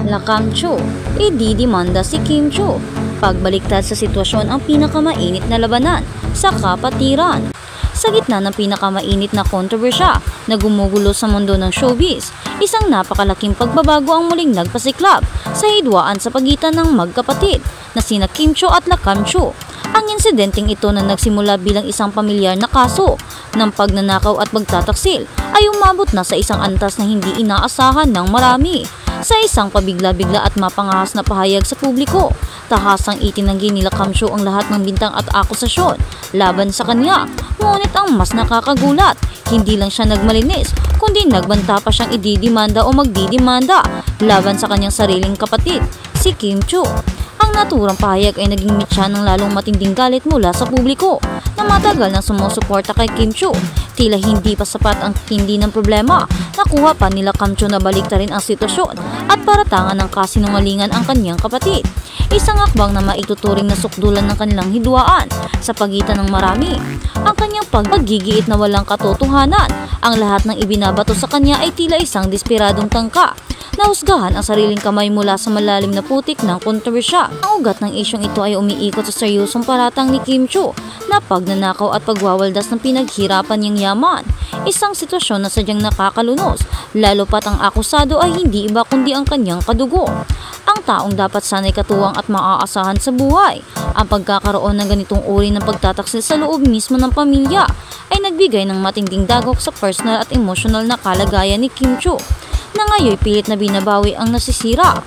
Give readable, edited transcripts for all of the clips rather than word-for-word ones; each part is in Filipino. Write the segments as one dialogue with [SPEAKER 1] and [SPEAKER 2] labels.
[SPEAKER 1] Lakam Cho, ididimanda si Kim Cho. Pagbaliktad sa sitwasyon ang pinakamainit na labanan sa kapatiran. Sa gitna ng pinakamainit na kontrobersya na gumugulo sa mundo ng showbiz, isang napakalaking pagbabago ang muling nagpasiklab sa hidwaan sa pagitan ng magkapatid na sina Kim Cho at Lakam Cho. Ang insidenteng ito na nagsimula bilang isang pamilyar na kaso ng pagnanakaw at pagtataksil ay umabot na sa isang antas na hindi inaasahan ng marami. Sa isang pabigla-bigla at mapangahas na pahayag sa publiko, tahasang itinanggi ni Lakam Cho ang lahat ng bintang at akusasyon laban sa kanya. Ngunit ang mas nakakagulat, hindi lang siya nagmalinis, kundi nagbanta pa siyang ididimanda o magdidimanda laban sa kanyang sariling kapatid, si Kim Cho. Ang naturang pahayag ay naging mitya ng lalong matinding galit mula sa publiko na matagal na sumusuporta kay Kim Cho. Tila hindi pa sapat ang tindi ng problema, nakuha pa nila Lakam Cho na baliktarin ang sitwasyon at paratangan ng kasinungalingan ang kanyang kapatid. Isang akbang na maituturing na sukdulan ng kanilang hidwaan sa pagitan ng marami. Ang kanyang paggigiit na walang katotohanan, ang lahat ng ibinabato sa kanya ay tila isang desperadong tangka. Nahusgahan ang sariling kamay mula sa malalim na putik ng kontrobersya. Ang ugat ng isyong ito ay umiikot sa seryosong paratang ni Kim Cho na pagnanakaw at pagwawaldas ng pinaghirapan niyang yaman. Isang sitwasyon na sadyang nakakalunos, lalo pat ang akusado ay hindi iba kundi ang kanyang kadugo. Ang taong dapat sanay katuwang at maaasahan sa buhay. Ang pagkakaroon ng ganitong uri ng pagtataksil sa loob mismo ng pamilya ay nagbigay ng matinding dagok sa personal at emosyonal na kalagayan ni Kim Cho, na ngayon pilit na binabawi ang nasisira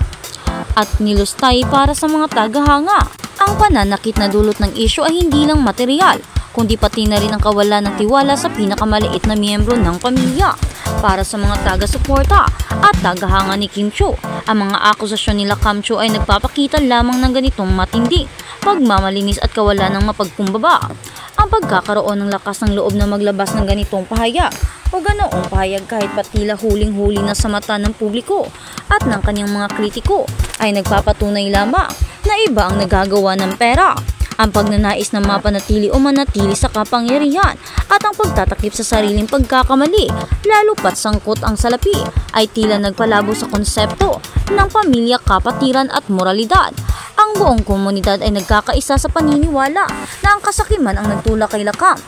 [SPEAKER 1] at nilustay para sa mga tagahanga. Ang pananakit na dulot ng isyu ay hindi lang material, kundi pati na rin ang kawalan ng tiwala sa pinakamaliit na miyembro ng pamilya. Para sa mga taga-suporta at tagahanga ni Kim Cho, ang mga akusasyon ni Lakam Cho ay nagpapakita lamang ng ganitong matinding pagmamalinis at kawalan ng mapagkumbaba. Ang pagkakaroon ng lakas ng loob na maglabas ng ganitong pahayag o ganoong pahayag kahit patila huling-huli na sa mata ng publiko at ng kanyang mga kritiko ay nagpapatunay lamang na iba ang nagagawa ng pera. Ang pagnanais na mapanatili o manatili sa kapangyarihan at ang pagtatakip sa sariling pagkakamali, lalo pat sangkot ang salapi, ay tila nagpalabo sa konsepto ng pamilya, kapatiran at moralidad. Ang buong komunidad ay nagkakaisa sa paniniwala na ang kasakiman ang nagtulak kay Lakam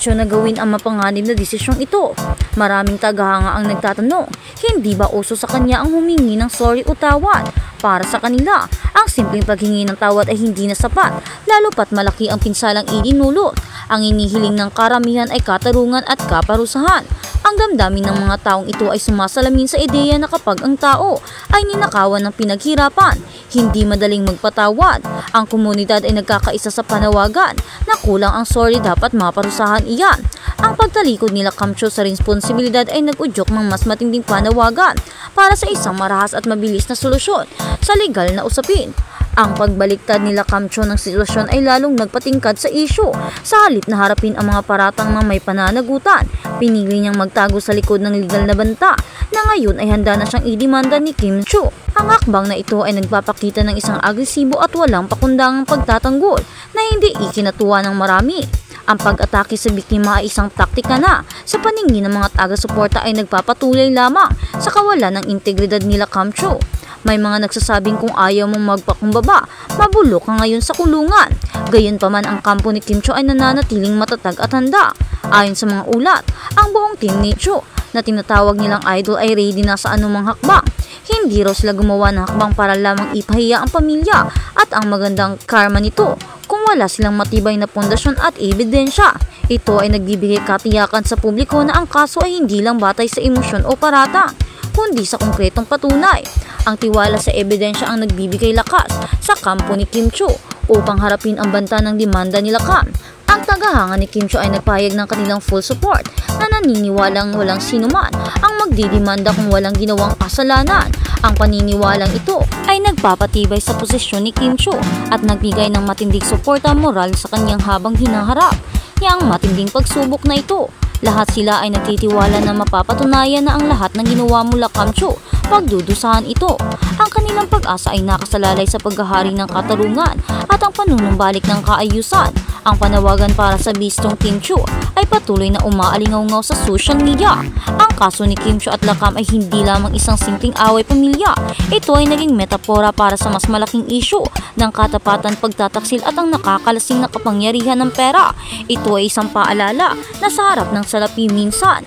[SPEAKER 1] Cho na gawin ang mapanganib na desisyong ito. Maraming tagahanga ang nagtatanong, hindi ba uso sa kanya ang humingi ng sorry o tawad? Para sa kanila, ang simpleng paghingi ng tawad ay hindi na sapat, lalo pat malaki ang pinsalang idinulot. Ang inihiling ng karamihan ay katarungan at kaparusahan. Ang damdamin ng mga taong ito ay sumasalamin sa ideya na kapag ang tao ay ninakawan ng pinaghirapan, hindi madaling magpatawad. Ang komunidad ay nagkakaisa sa panawagan na kulang ang sorry, dapat maparusahan iyan. Ang pagtalikod ni Lakam Cho sa responsibilidad ay nag-udyok ng mas matinding panawagan para sa isang marahas at mabilis na solusyon sa legal na usapin. Ang pagbaliktad ni Lakam Cho ng sitwasyon ay lalong nagpatingkad sa isyu. Sa halip na harapin ang mga paratang ng may pananagutan, pinili niyang magtago sa likod ng legal na banta na ngayon ay handa na siyang idemanda ni Kim Cho. Ang hakbang na ito ay nagpapakita ng isang agresibo at walang pakundangang pagtatanggol na hindi ikinatuwa ng marami. Ang pag-atake sa biktima ay isang taktika na sa paningin ng mga taga-suporta ay nagpapatuloy lamang sa kawalan ng integridad ni Lakam Cho. May mga nagsasabing kung ayaw mong magpakumbaba, mabulok ka ngayon sa kulungan. Gayunpaman ang kampo ni Kim Cho ay nananatiling matatag at handa. Ayon sa mga ulat, ang buong team ni Cho na tinatawag nilang idol ay ready na sa anumang hakbang. Hindi raw sila gumawa ng hakbang para lamang ipahiya ang pamilya at ang magandang karma nito kung wala silang matibay na pundasyon at ebidensya. Ito ay nagbibigay katiyakan sa publiko na ang kaso ay hindi lang batay sa emosyon o paratang, kundi sa konkretong patunay. Ang tiwala sa ebidensya ang nagbibigay lakas sa kampo ni Kim Cho upang harapin ang banta ng demanda ni Lakam. Ang tagahanga ni Kim Cho ay nagpahayag ng kanilang full support na naniniwalang walang sinuman ang magdidemanda kung walang ginawang kasalanan. Ang paniniwalang ito ay nagpapatibay sa posisyon ni Kim Cho at nagbigay ng matinding suporta moral sa kanyang habang hinaharap niya ang matinding pagsubok na ito. Lahat sila ay nagtitiwala na mapapatunayan na ang lahat ng ginawa mo Lakam Cho, pagdudusahan ito. Ang kanilang pag-asa ay nakasalalay sa paghahari ng katarungan at ang panunumbalik ng kaayusan. Ang panawagan para sa bistong Kim Chiu ay patuloy na umaalingaw sa social media. Ang kaso ni Kim Chiu at Lakam ay hindi lamang isang simpleng away pamilya. Ito ay naging metapora para sa mas malaking issue ng katapatan, pagtataksil at ang nakakalasing na kapangyarihan ng pera. Ito ay isang paalala na sa harap ng salapi minsan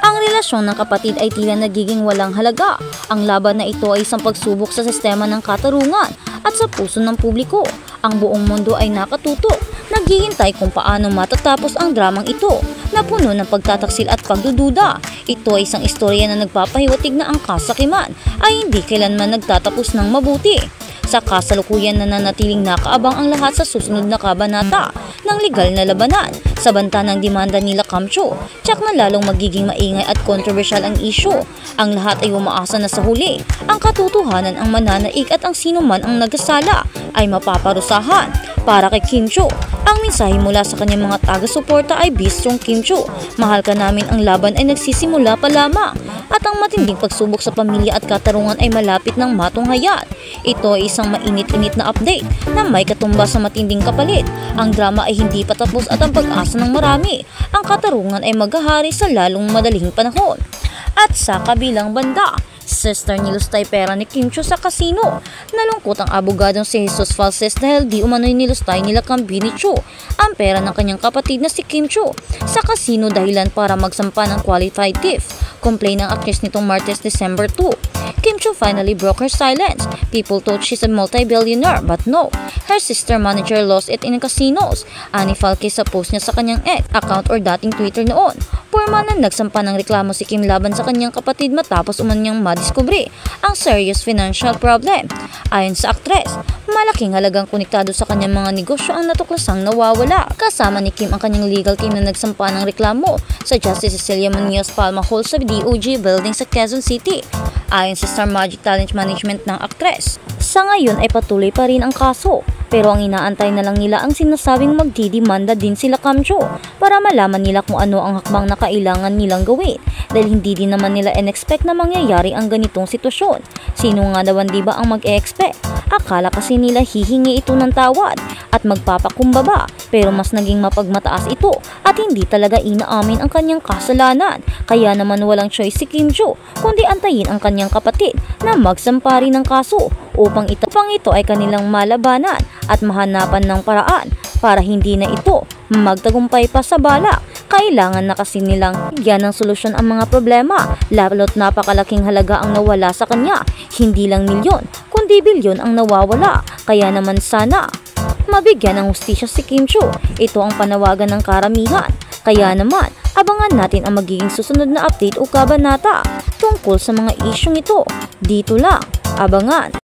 [SPEAKER 1] ang relasyon ng kapatid ay tila nagiging walang halaga. Ang laban na ito ay isang pagsubok sa sistema ng katarungan at sa puso ng publiko. Ang buong mundo ay nakatutok, naghihintay kung paano matatapos ang dramang ito na puno ng pagtataksil at pagdududa. Ito ay isang istorya na nagpapahiwatig na ang kasakiman ay hindi kailanman nagtatapos ng mabuti. Sa kasalukuyan nananatiling nakaabang ang lahat sa susunod na kabanata ng legal na labanan sa banta ng demanda nila Kam Chiu. Tiyak na lalong magiging maingay at controversial ang issue. Ang lahat ay umaasa na sa huli ang katotohanan ang mananaig at ang sino man ang nagkasala ay mapaparusahan. Para kay Kim Chiu, ang mensahe mula sa kanyang mga taga-suporta ay Be Strong Kim Chiu. Mahal ka namin, ang laban ay nagsisimula pa lamang at ang matinding pagsubok sa pamilya at katarungan ay malapit ng matunghayan. Ito ay isang mainit-init na update na may katumbas sa matinding kapalit. Ang drama ay hindi pa tapos at ang pag-asa ng marami. Ang katarungan ay maghahari sa lalong madaling panahon. At sa kabilang banda, sister nilustay pera ni Kim Chiu sa kasino. Nalungkot ang abogadong si Jesus Falses dahil di umano'y nilustay nila Kambi ni Chiu ang pera ng kanyang kapatid na si Kim Chiu sa kasino dahilan para magsampa ng qualified thief. Complain ng actress nitong Martes, December 2. Kim Chiu finally broke her silence. People thought she's a multi-billionaire but no. Her sister manager lost it in casinos. Ani Falke sa post niya sa kanyang X account or dating Twitter noon. Porma na nagsampa ng reklamo si Kim laban sa kanyang kapatid matapos umanyang madiskubre ang serious financial problem. Ayon sa aktres, malaking halagang konektado sa kanyang mga negosyo ang natuklasang nawawala. Kasama ni Kim ang kanyang legal team na nagsampa ng reklamo sa Justice Cecilia Munoz Palma Hall sa DOJ building sa Quezon City. Ayon sa Star Magic Talent Management ng aktres, sa ngayon ay patuloy pa rin ang kaso, pero ang inaantay na lang nila ang sinasabing magdidemanda din sila Kam Chiu para malaman nila kung ano ang hakbang na kailangan nilang gawin dahil hindi din naman nila in-expect na mangyayari ang ganitong sitwasyon. Sino nga naman diba ang mag-e-expect? Akala kasi nila hihingi ito ng tawad at magpapakumbaba, pero mas naging mapagmataas ito at hindi talaga inaamin ang kanyang kasalanan. Kaya naman walang choice si Kim Chiu kundi antayin ang kanyang kapatid na magsampa rin ng kaso upang ito ay kanilang malabanan at mahanapan ng paraan para hindi na ito magtagumpay pa sa bala. Kailangan na kasi nilang bigyan ng solusyon ang mga problema, lalo't napakalaking halaga ang nawala sa kanya. Hindi lang milyon, kundi bilyon ang nawawala. Kaya naman sana mabigyan ng hustisya si Kim Chiu. Ito ang panawagan ng karamihan. Kaya naman, abangan natin ang magiging susunod na update o kabanata tungkol sa mga isyong ito. Dito lang, abangan.